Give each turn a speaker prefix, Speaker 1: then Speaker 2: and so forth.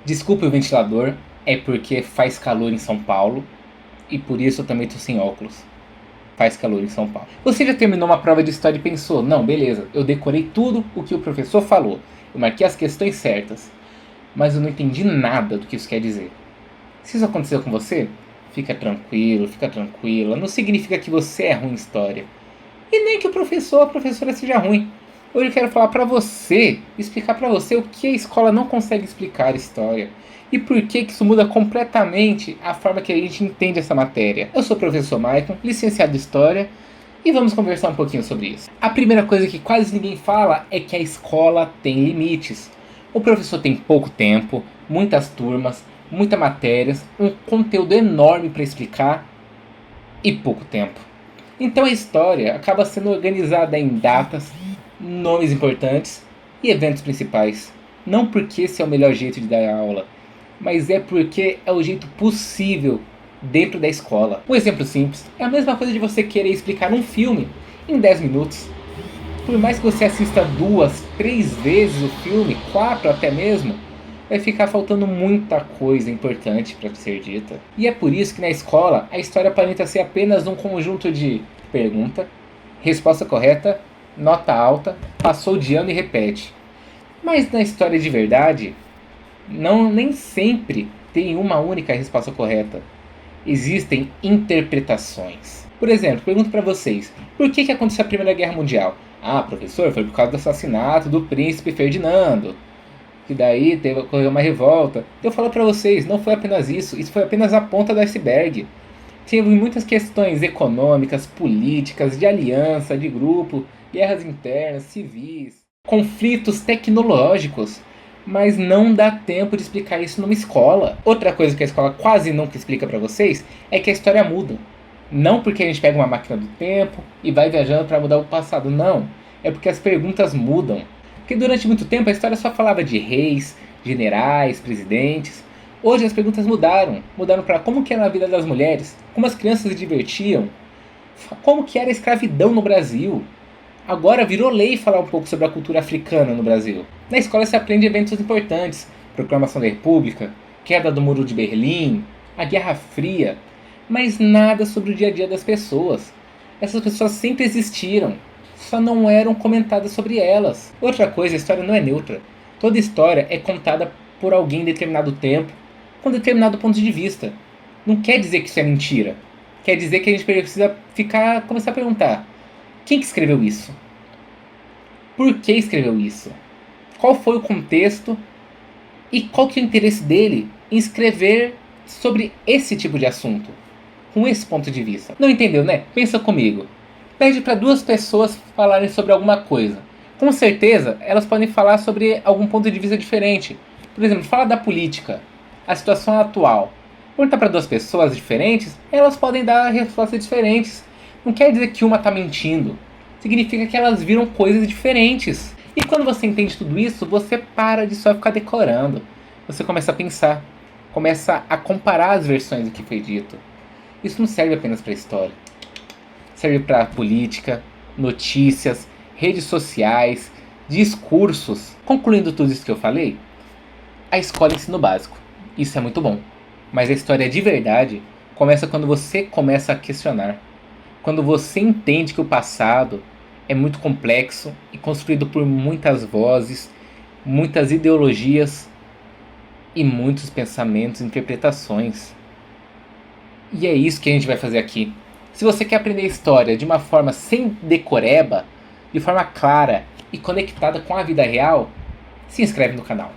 Speaker 1: Desculpe o ventilador, é porque faz calor em São Paulo e por isso eu também tô sem óculos. Faz calor em São Paulo. Você já terminou uma prova de história e pensou: não, beleza, eu decorei tudo o que o professor falou, eu marquei as questões certas, mas eu não entendi nada do que isso quer dizer. Se isso aconteceu com você, fica tranquilo, fica tranquila, não significa que você é ruim em história. E nem que o professor ou a professora seja ruim. Hoje eu quero falar pra você, explicar pra você o que a escola não consegue explicar a história. E por que isso muda completamente a forma que a gente entende essa matéria. Eu sou o professor Maicon, licenciado em História, e vamos conversar um pouquinho sobre isso. A primeira coisa que quase ninguém fala é que a escola tem limites. O professor tem pouco tempo, muitas turmas, muitas matérias, um conteúdo enorme para explicar e pouco tempo. Então a história acaba sendo organizada em datas, nomes importantes e eventos principais. Não porque esse é o melhor jeito de dar aula, mas é porque é o jeito possível dentro da escola. Um exemplo simples é a mesma coisa de você querer explicar um filme em 10 minutos. Por mais que você assista 2, 3 vezes o filme, 4 até mesmo, vai ficar faltando muita coisa importante para ser dita. E é por isso que na escola a história aparenta ser apenas um conjunto de pergunta, resposta correta, nota alta, passou de ano e repete. Mas na história de verdade, nem sempre tem uma única resposta correta. Existem interpretações. Por exemplo, pergunto para vocês, por que aconteceu a Primeira Guerra Mundial? Ah, professor, foi por causa do assassinato do príncipe Ferdinando. Que daí ocorreu uma revolta. Eu falo para vocês, não foi apenas isso foi apenas a ponta do iceberg. Teve muitas questões econômicas, políticas, de aliança, de grupo, guerras internas, civis, conflitos tecnológicos. Mas não dá tempo de explicar isso numa escola. Outra coisa que a escola quase nunca explica para vocês é que a história muda. Não porque a gente pega uma máquina do tempo e vai viajando para mudar o passado, não. É porque as perguntas mudam. Porque durante muito tempo a história só falava de reis, generais, presidentes. Hoje as perguntas mudaram. Mudaram para como que era a vida das mulheres, como as crianças se divertiam, como que era a escravidão no Brasil. Agora virou lei falar um pouco sobre a cultura africana no Brasil. Na escola se aprende eventos importantes, Proclamação da República, Queda do Muro de Berlim, a Guerra Fria, mas nada sobre o dia a dia das pessoas. Essas pessoas sempre existiram, só não eram comentadas sobre elas. Outra coisa, a história não é neutra. Toda história é contada por alguém em determinado tempo, com determinado ponto de vista. Não quer dizer que isso é mentira. Quer dizer que a gente precisa começar a perguntar: quem que escreveu isso? Por que escreveu isso? Qual foi o contexto? E qual que é o interesse dele em escrever sobre esse tipo de assunto? Com esse ponto de vista. Não entendeu, né? Pensa comigo. Pede para 2 pessoas falarem sobre alguma coisa. Com certeza, elas podem falar sobre algum ponto de vista diferente. Por exemplo, fala da política, a situação atual. Pergunta para 2 pessoas diferentes, elas podem dar respostas diferentes. Não quer dizer que uma está mentindo. Significa que elas viram coisas diferentes. E quando você entende tudo isso, você para de só ficar decorando. Você começa a pensar. Começa a comparar as versões do que foi dito. Isso não serve apenas para a história. Serve para política, notícias, redes sociais, discursos. Concluindo tudo isso que eu falei, a escola ensina o básico. Isso é muito bom. Mas a história de verdade começa quando você começa a questionar. Quando você entende que o passado é muito complexo e construído por muitas vozes, muitas ideologias e muitos pensamentos e interpretações. E é isso que a gente vai fazer aqui. Se você quer aprender história de uma forma sem decoreba, de forma clara e conectada com a vida real, se inscreve no canal.